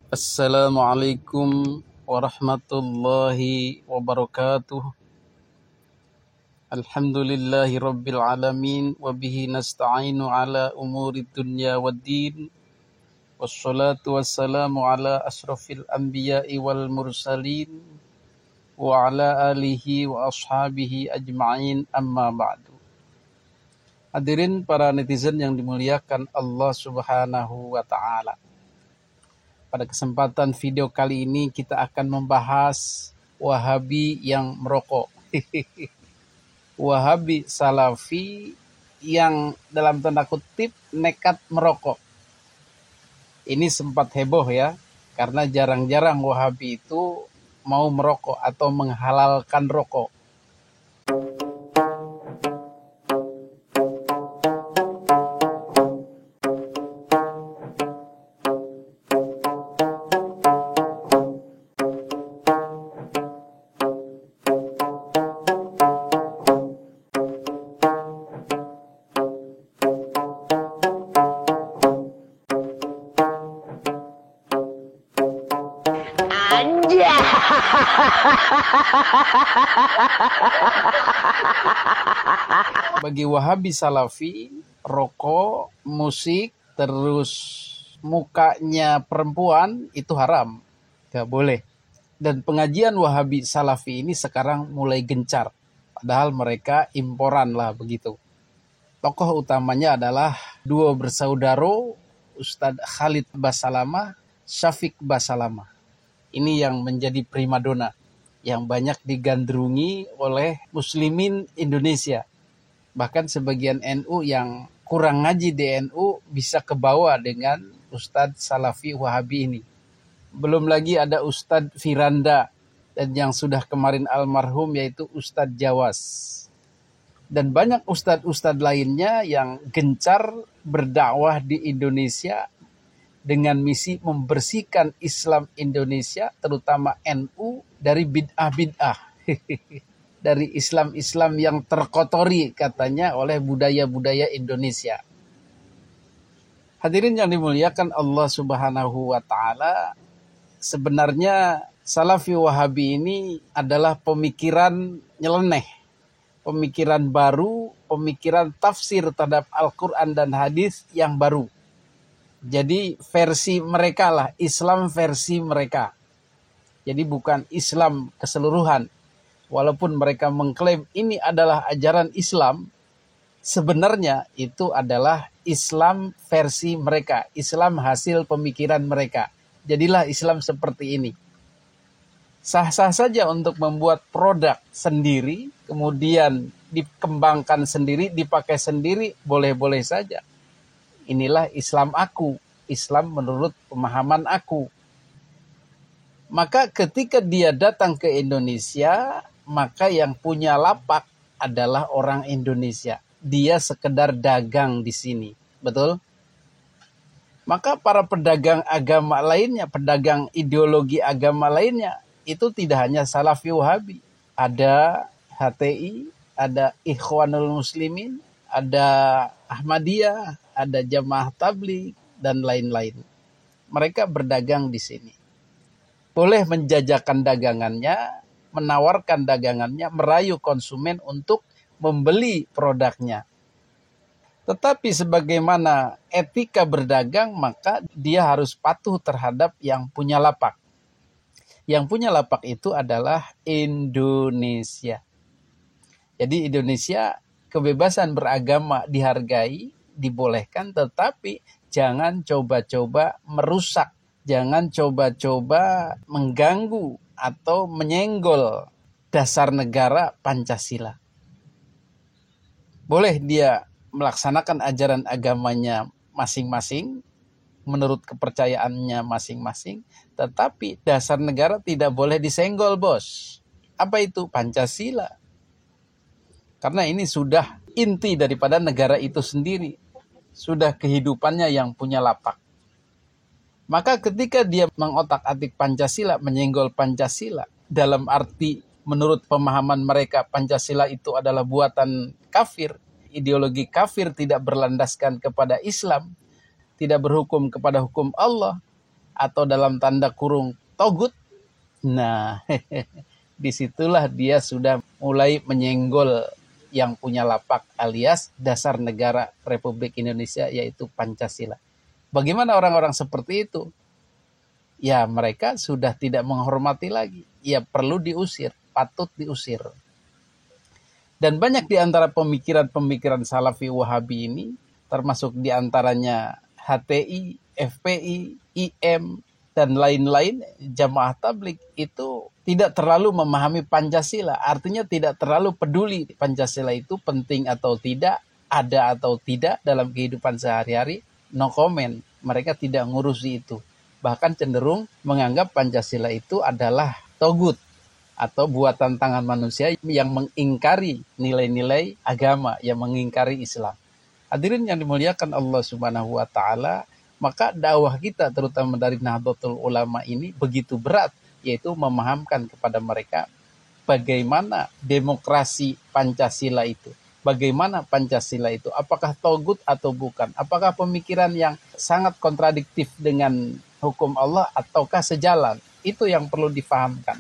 Assalamualaikum warahmatullahi wabarakatuh. Alhamdulillahi rabbil alamin. Wabihi nasta'inu ala umuri dunya waddin. Wassalatu wassalamu ala asrafil anbiya'i wal mursalin. Wa ala alihi wa ashabihi ajma'in, amma ba'du. Hadirin para netizen yang dimuliakan Allah subhanahu wa ta'ala. Pada kesempatan video kali ini kita akan membahas Wahabi yang merokok. Wahabi Salafi yang dalam tanda kutip nekat merokok. Ini sempat heboh ya, karena jarang-jarang Wahabi itu mau merokok atau menghalalkan rokok. Bagi Wahabi Salafi, rokok, musik, terus mukanya perempuan itu haram, gak boleh. Dan pengajian Wahabi Salafi ini sekarang mulai gencar, padahal mereka imporan lah begitu. Tokoh utamanya adalah duo bersaudara Ustadz Khalid Basalamah, Syafiq Basalamah. Ini yang menjadi primadona yang banyak digandrungi oleh muslimin Indonesia. Bahkan sebagian NU yang kurang ngaji di NU bisa kebawa dengan Ustadz Salafi Wahabi ini. Belum lagi ada Ustadz Firanda dan yang sudah kemarin almarhum yaitu Ustadz Jawas. Dan banyak ustadz-ustadz lainnya yang gencar berdakwah di Indonesia dengan misi membersihkan Islam Indonesia, terutama NU, dari bid'ah-bid'ah. Dari Islam-Islam yang terkotori katanya oleh budaya-budaya Indonesia. Hadirin yang dimuliakan Allah subhanahu wa ta'ala, sebenarnya Salafi Wahabi ini adalah pemikiran nyeleneh. Pemikiran baru, pemikiran tafsir terhadap Al-Quran dan hadis yang baru. Jadi versi mereka lah, Islam versi mereka. Jadi bukan Islam keseluruhan. Walaupun mereka mengklaim ini adalah ajaran Islam, sebenarnya itu adalah Islam versi mereka. Islam hasil pemikiran mereka. Jadilah Islam seperti ini. Sah-sah saja untuk membuat produk sendiri, kemudian dikembangkan sendiri, dipakai sendiri, boleh-boleh saja. Inilah Islam aku, Islam menurut pemahaman aku. Maka ketika dia datang ke Indonesia, maka yang punya lapak adalah orang Indonesia. Dia sekedar dagang di sini, betul? Maka para pedagang agama lainnya, pedagang ideologi agama lainnya, itu tidak hanya Salafi Wahabi. Ada HTI, ada Ikhwanul Muslimin, ada Ahmadiyah, ada Jamaah Tabligh, dan lain-lain. Mereka berdagang di sini. Boleh menjajakan dagangannya, menawarkan dagangannya, merayu konsumen untuk membeli produknya. Tetapi sebagaimana etika berdagang, maka dia harus patuh terhadap yang punya lapak. Yang punya lapak itu adalah Indonesia. Jadi Indonesia, kebebasan beragama dihargai, dibolehkan, tetapi jangan coba-coba merusak. Jangan coba-coba mengganggu atau menyenggol dasar negara Pancasila. Boleh dia melaksanakan ajaran agamanya masing-masing, menurut kepercayaannya masing-masing, tetapi dasar negara tidak boleh disenggol, bos. Apa itu? Pancasila. Karena ini sudah inti daripada negara itu sendiri. Sudah kehidupannya yang punya lapak. Maka ketika dia mengotak-atik Pancasila, menyenggol Pancasila, dalam arti menurut pemahaman mereka Pancasila itu adalah buatan kafir, ideologi kafir tidak berlandaskan kepada Islam, tidak berhukum kepada hukum Allah, atau dalam tanda kurung togut, nah disitulah dia sudah mulai menyenggol yang punya lapak alias dasar negara Republik Indonesia, yaitu Pancasila. Bagaimana orang-orang seperti itu? Ya mereka sudah tidak menghormati lagi. Ya perlu diusir, patut diusir. Dan banyak di antara pemikiran-pemikiran Salafi Wahabi ini, termasuk di antaranya HTI, FPI, IM, dan lain-lain, Jamaah Tabligh itu tidak terlalu memahami Pancasila. Artinya tidak terlalu peduli Pancasila itu penting atau tidak, ada atau tidak dalam kehidupan sehari-hari. No comment. Mereka tidak ngurusi itu. Bahkan cenderung menganggap Pancasila itu adalah togut atau buatan tangan manusia yang mengingkari nilai-nilai agama, yang mengingkari Islam. Hadirin yang dimuliakan Allah Subhanahu wa taala, maka dakwah kita terutama dari Nahdlatul Ulama ini begitu berat, yaitu memahamkan kepada mereka bagaimana demokrasi Pancasila itu. Bagaimana Pancasila itu? Apakah togut atau bukan? Apakah pemikiran yang sangat kontradiktif dengan hukum Allah ataukah sejalan? Itu yang perlu difahamkan.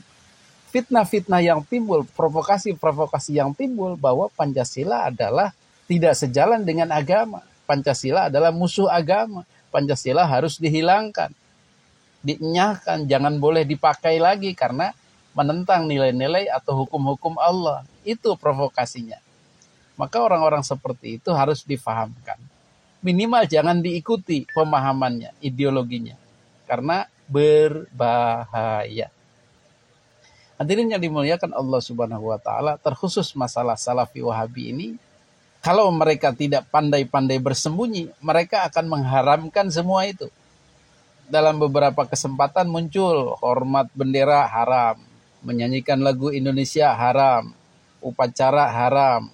Fitnah-fitnah yang timbul, provokasi-provokasi yang timbul bahwa Pancasila adalah tidak sejalan dengan agama. Pancasila adalah musuh agama. Pancasila harus dihilangkan, dienyahkan, jangan boleh dipakai lagi karena menentang nilai-nilai atau hukum-hukum Allah. Itu provokasinya. Maka orang-orang seperti itu harus difahamkan. Minimal jangan diikuti pemahamannya, ideologinya. Karena berbahaya. Hadirin yang dimuliakan Allah Subhanahu wa taala, terkhusus masalah Salafi Wahabi ini, kalau mereka tidak pandai-pandai bersembunyi, mereka akan mengharamkan semua itu. Dalam beberapa kesempatan muncul hormat bendera haram, menyanyikan lagu Indonesia haram, upacara haram.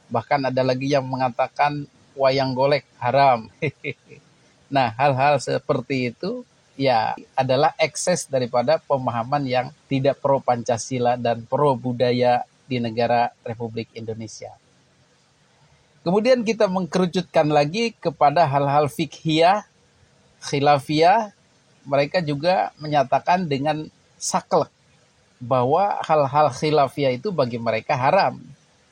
Bahkan ada lagi yang mengatakan wayang golek haram. Nah, hal-hal seperti itu ya adalah ekses daripada pemahaman yang tidak pro Pancasila dan pro budaya di negara Republik Indonesia. Kemudian kita mengkerucutkan lagi kepada hal-hal fikhiyah, khilafiyah. Mereka juga menyatakan dengan saklek bahwa hal-hal khilafiyah itu bagi mereka haram.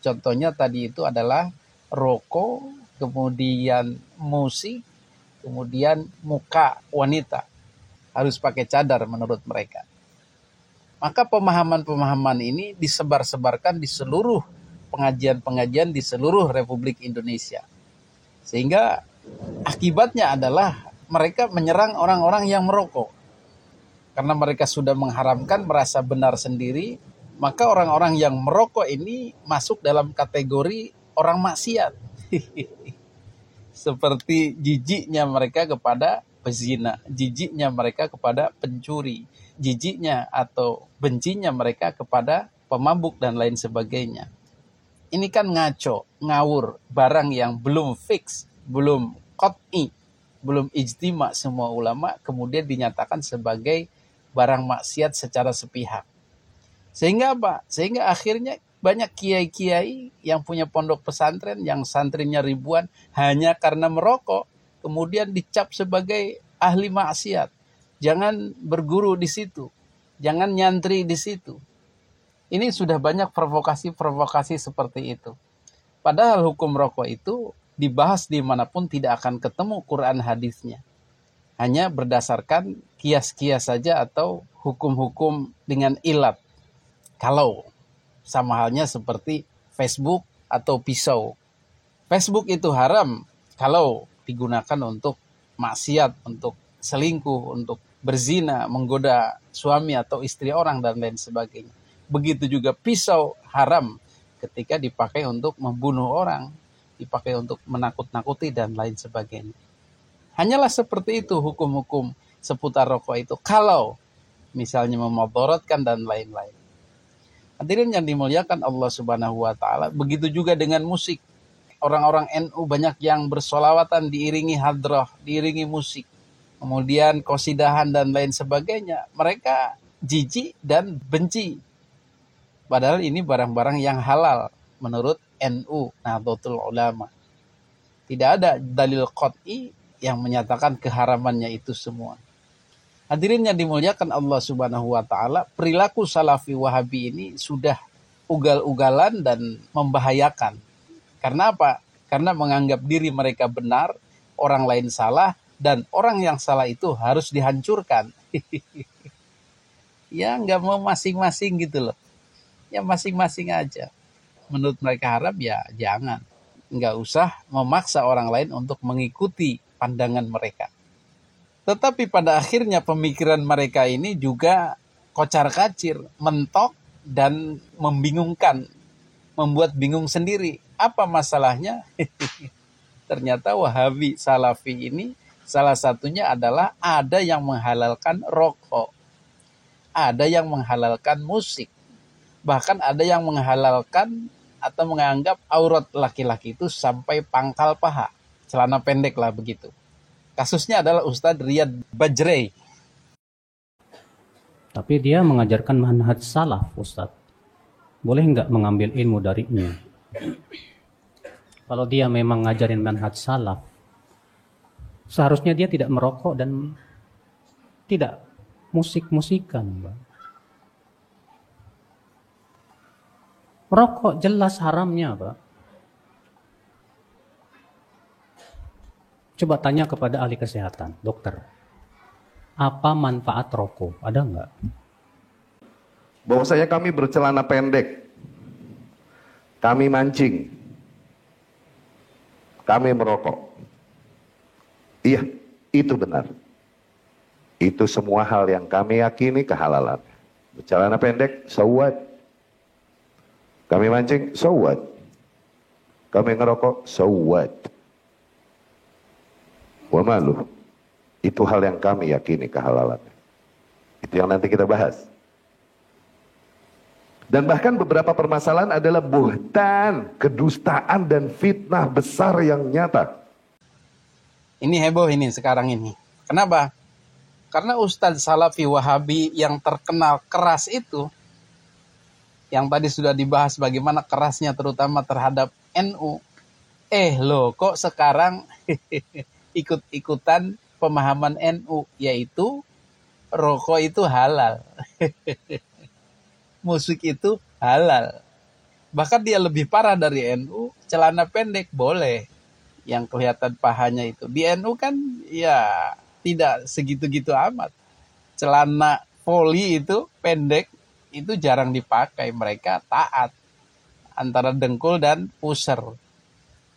Contohnya tadi itu adalah rokok, kemudian musik, kemudian muka wanita harus pakai cadar menurut mereka. Maka pemahaman-pemahaman ini disebar-sebarkan di seluruh pengajian-pengajian di seluruh Republik Indonesia. Sehingga akibatnya adalah mereka menyerang orang-orang yang merokok. Karena mereka sudah mengharamkan, merasa benar sendiri, maka orang-orang yang merokok ini masuk dalam kategori orang maksiat. Seperti jijiknya mereka kepada pezina, jijiknya mereka kepada pencuri, jijiknya atau bencinya mereka kepada pemabuk dan lain sebagainya. Ini kan ngaco, ngawur, barang yang belum fix, belum qat'i, belum ijtima semua ulama, kemudian dinyatakan sebagai barang maksiat secara sepihak. Sehingga apa? Sehingga akhirnya banyak kiai-kiai yang punya pondok pesantren, yang santrinya ribuan, hanya karena merokok, kemudian dicap sebagai ahli maksiat. Jangan berguru di situ. Jangan nyantri di situ. Ini sudah banyak provokasi-provokasi seperti itu. Padahal hukum rokok itu dibahas dimanapun tidak akan ketemu Quran hadisnya. Hanya berdasarkan kias-kias saja atau hukum-hukum dengan ilat. Kalau sama halnya seperti Facebook atau pisau. Facebook itu haram kalau digunakan untuk maksiat, untuk selingkuh, untuk berzina, menggoda suami atau istri orang dan lain sebagainya. Begitu juga pisau haram ketika dipakai untuk membunuh orang, dipakai untuk menakut-nakuti dan lain sebagainya. Hanyalah seperti itu hukum-hukum seputar rokok itu. Kalau misalnya memudaratkan dan lain-lain. Hadirin yang dimuliakan Allah Subhanahu wa taala, begitu juga dengan musik. Orang-orang NU banyak yang bersolawatan diiringi hadrah, diiringi musik. Kemudian qasidahan dan lain sebagainya. Mereka jijik dan benci. Padahal ini barang-barang yang halal menurut NU, Nahdlatul Ulama. Tidak ada dalil qat'i yang menyatakan keharamannya itu semua. Hadirin yang dimuliakan Allah Subhanahu wa taala, perilaku Salafi Wahabi ini sudah ugal-ugalan dan membahayakan. Karena apa? Karena menganggap diri mereka benar, orang lain salah, dan orang yang salah itu harus dihancurkan. Ya nggak mau masing-masing gitu loh. Ya masing-masing aja. Menurut mereka haram ya jangan. Nggak usah memaksa orang lain untuk mengikuti pandangan mereka. Tetapi pada akhirnya pemikiran mereka ini juga kocar-kacir, mentok, dan membingungkan. Membuat bingung sendiri. Apa masalahnya? Ternyata Wahabi Salafi ini salah satunya adalah ada yang menghalalkan rokok. Ada yang menghalalkan musik. Bahkan ada yang menghalalkan atau menganggap aurat laki-laki itu sampai pangkal paha. Celana pendek lah begitu. Kasusnya adalah Ustadz Riyad Bajrei. Tapi dia mengajarkan manhaj salaf, Ustadz. Boleh nggak mengambil ilmu darinya? Kalau dia memang ngajarin manhaj salaf, seharusnya dia tidak merokok dan tidak musik-musikan, Mbak. Rokok jelas haramnya, Pak. Coba tanya kepada ahli kesehatan, dokter. Apa manfaat rokok? Ada nggak? Bahwasanya kami bercelana pendek, kami mancing, kami merokok. Iya, itu benar. Itu semua hal yang kami yakini kehalalan. Bercelana pendek, so what? Kami mancing, so what? Kami ngerokok, so what? Wa malu. Itu hal yang kami yakini kehalalannya. Itu yang nanti kita bahas. Dan bahkan beberapa permasalahan adalah buhtan, kedustaan dan fitnah besar yang nyata. Ini heboh ini sekarang ini. Kenapa? Karena Ustadz Salafi Wahabi yang terkenal keras itu, yang tadi sudah dibahas bagaimana kerasnya terutama terhadap NU. Loh kok sekarang ikut-ikutan pemahaman NU, yaitu rokok itu halal. Musik itu halal. Bahkan dia lebih parah dari NU, celana pendek boleh. Yang kelihatan pahanya itu. Di NU kan ya tidak segitu-gitu amat. Celana poli itu pendek, itu jarang dipakai. Mereka taat antara dengkul dan pusar.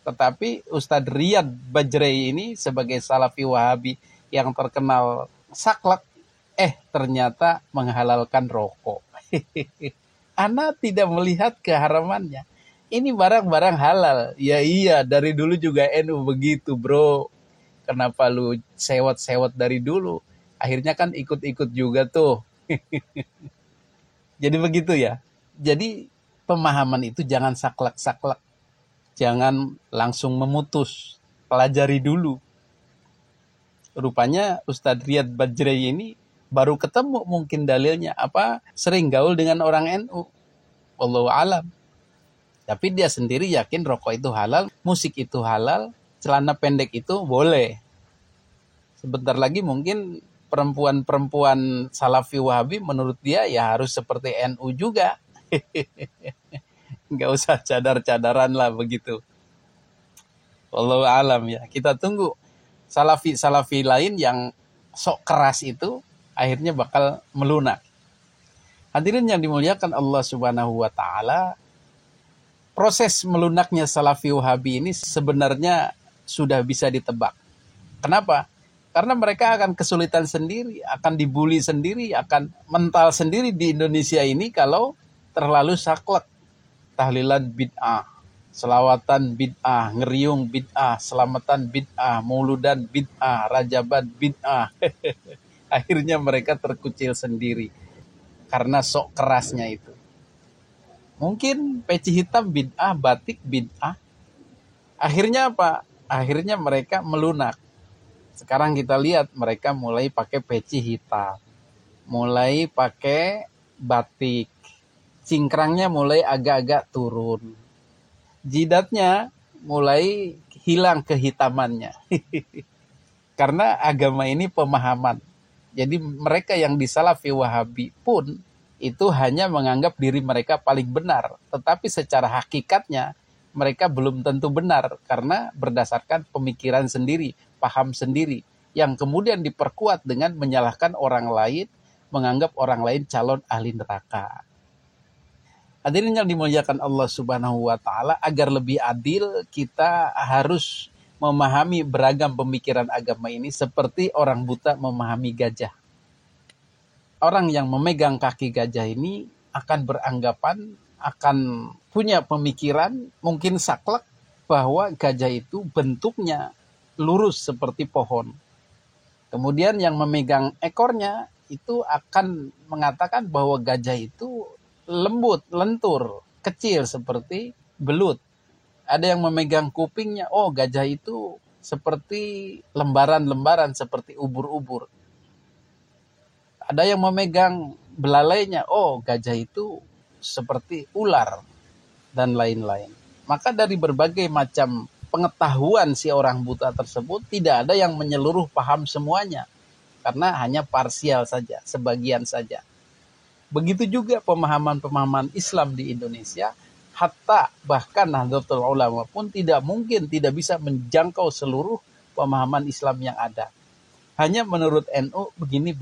Tetapi Ustadz Riyad Bajrei ini sebagai Salafi Wahabi yang terkenal saklek, ternyata menghalalkan rokok. Ana tidak melihat keharamannya. Ini barang-barang halal. Ya iya, dari dulu juga NU begitu, bro. Kenapa lu sewot-sewot dari dulu? Akhirnya kan ikut-ikut juga tuh. Jadi begitu ya. Jadi pemahaman itu jangan saklek-saklek. Jangan langsung memutus. Pelajari dulu. Rupanya Ustadz Riyad Bajrei ini baru ketemu mungkin dalilnya. Sering gaul dengan orang NU. Wallahu alam. Tapi dia sendiri yakin rokok itu halal, musik itu halal, celana pendek itu boleh. Sebentar lagi mungkin perempuan-perempuan Salafi Wahabi menurut dia ya harus seperti NU juga. Nggak usah cadar-cadaran lah begitu. Wallahu alam ya. Kita tunggu Salafi lain yang sok keras itu akhirnya bakal melunak. Hadirin yang dimuliakan Allah Subhanahu wa taala, proses melunaknya Salafi Wahabi ini sebenarnya sudah bisa ditebak. Kenapa? Karena mereka akan kesulitan sendiri, akan dibully sendiri, akan mental sendiri di Indonesia ini kalau terlalu saklek. Tahlilan bid'ah, selawatan bid'ah, ngeriung bid'ah, selamatan bid'ah, mauludan bid'ah, rajaban bid'ah. Akhirnya mereka terkucil sendiri karena sok kerasnya itu. Mungkin peci hitam bid'ah, batik bid'ah. Akhirnya apa? Akhirnya mereka melunak. Sekarang kita lihat mereka mulai pakai peci hitam. Mulai pakai batik. Cingkrangnya mulai agak-agak turun. Jidatnya mulai hilang kehitamannya. Karena agama ini pemahaman. Jadi mereka yang di Salafi Wahabi pun itu hanya menganggap diri mereka paling benar. Tetapi secara hakikatnya mereka belum tentu benar karena berdasarkan pemikiran sendiri, paham sendiri. Yang kemudian diperkuat dengan menyalahkan orang lain, menganggap orang lain calon ahli neraka. Hadirin yang dimuliakan Allah Subhanahu wa taala, agar lebih adil kita harus memahami beragam pemikiran agama ini seperti orang buta memahami gajah. Orang yang memegang kaki gajah ini akan beranggapan, akan punya pemikiran mungkin saklek bahwa gajah itu bentuknya lurus seperti pohon. Kemudian yang memegang ekornya itu akan mengatakan bahwa gajah itu lembut, lentur, kecil seperti belut. Ada yang memegang kupingnya, oh gajah itu seperti lembaran-lembaran, seperti ubur-ubur. Ada yang memegang belalainya, oh gajah itu seperti ular, dan lain-lain. Maka dari berbagai macam pengetahuan si orang buta tersebut, tidak ada yang menyeluruh paham semuanya. Karena hanya parsial saja, sebagian saja. Begitu juga pemahaman-pemahaman Islam di Indonesia, hatta bahkan Nahdlatul Ulama pun tidak mungkin, tidak bisa menjangkau seluruh pemahaman Islam yang ada. Hanya menurut NU begini.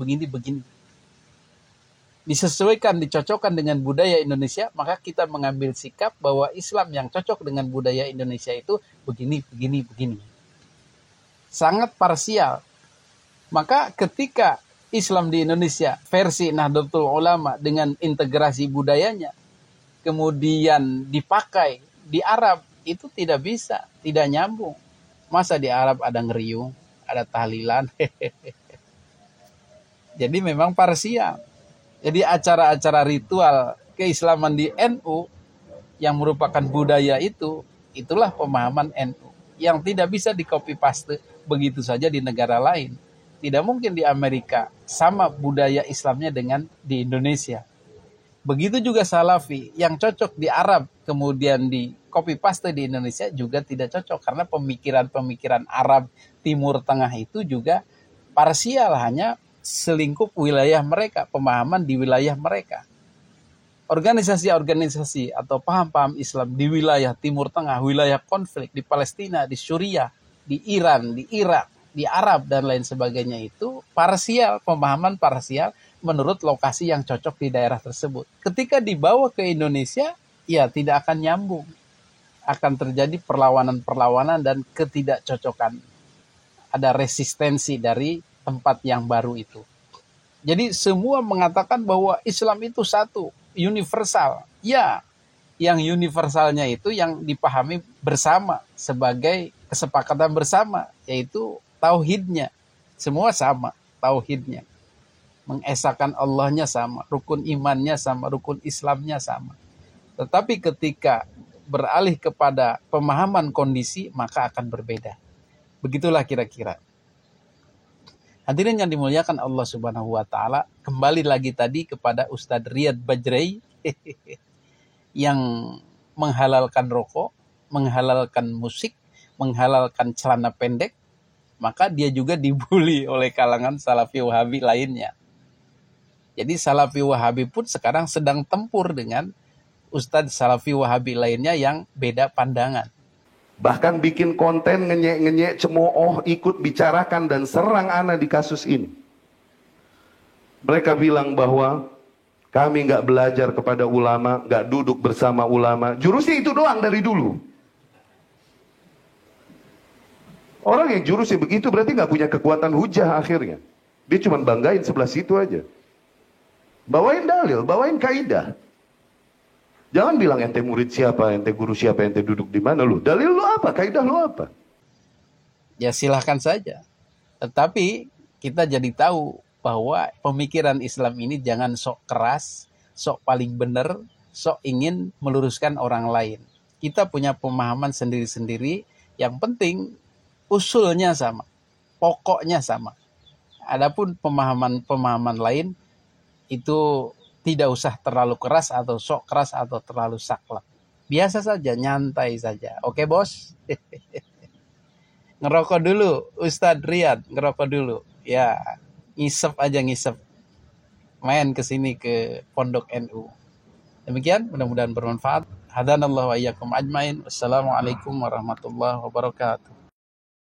Disesuaikan, dicocokkan dengan budaya Indonesia, maka kita mengambil sikap bahwa Islam yang cocok dengan budaya Indonesia itu begini. Sangat parsial. Maka ketika Islam di Indonesia versi Nahdlatul Ulama dengan integrasi budayanya kemudian dipakai di Arab, itu tidak bisa, tidak nyambung. Masa di Arab ada ngeriung, ada tahlilan. Jadi memang parsial. Jadi acara-acara ritual keislaman di NU yang merupakan budaya itu, itulah pemahaman NU yang tidak bisa di-copy paste begitu saja di negara lain. Tidak mungkin di Amerika sama budaya Islamnya dengan di Indonesia. Begitu juga Salafi yang cocok di Arab kemudian di copy paste di Indonesia juga tidak cocok karena pemikiran-pemikiran Arab Timur Tengah itu juga parsial, hanya selingkup wilayah mereka, pemahaman di wilayah mereka. Organisasi-organisasi atau paham-paham Islam di wilayah Timur Tengah, wilayah konflik di Palestina, di Suriah, di Iran, di Irak, di Arab dan lain sebagainya itu parsial, pemahaman parsial menurut lokasi yang cocok di daerah tersebut. Ketika dibawa ke Indonesia, ya tidak akan nyambung. Akan terjadi perlawanan-perlawanan dan ketidakcocokan. Ada resistensi dari tempat yang baru itu. Jadi semua mengatakan bahwa Islam itu satu, universal. Ya, yang universalnya itu yang dipahami bersama sebagai kesepakatan bersama, yaitu tauhidnya. Semua sama tauhidnya. Mengesahkan Allahnya sama, rukun imannya sama, rukun Islamnya sama. Tetapi ketika beralih kepada pemahaman kondisi, maka akan berbeda. Begitulah kira-kira. Hadirin yang dimuliakan Allah Subhanahu wa taala, kembali lagi tadi kepada Ustadz Riyad Bajrai yang menghalalkan rokok, menghalalkan musik, menghalalkan celana pendek, maka dia juga dibully oleh kalangan Salafi Wahabi lainnya. Jadi Salafi Wahabi pun sekarang sedang tempur dengan Ustadz Salafi Wahabi lainnya yang beda pandangan. Bahkan bikin konten ngenyek-ngenyek, cemooh, ikut bicarakan dan serang ana di kasus ini. Mereka bilang bahwa kami nggak belajar kepada ulama, nggak duduk bersama ulama. Jurusnya itu doang dari dulu. Orang yang jurusnya begitu berarti nggak punya kekuatan hujah akhirnya. Dia cuma banggain sebelah situ aja. Bawain dalil, bawain kaidah. Jangan bilang ente murid siapa, ente guru siapa, ente duduk di mana lu. Dalil lu apa, kaidah lu apa? Ya silahkan saja. Tetapi kita jadi tahu bahwa pemikiran Islam ini jangan sok keras, sok paling benar, sok ingin meluruskan orang lain. Kita punya pemahaman sendiri-sendiri, yang penting usulnya sama, pokoknya sama. Adapun pemahaman-pemahaman lain itu tidak usah terlalu keras atau sok keras atau terlalu saklek. Biasa saja, nyantai saja. Oke bos? Ngerokok dulu, Ustadz Riyad, ngerokok dulu. Ya. ngisep aja ngisep, main ke sini ke Pondok NU. Demikian, mudah-mudahan bermanfaat. Hadanallahu wa iyyakum ajmain. Wassalamualaikum warahmatullahi wabarakatuh.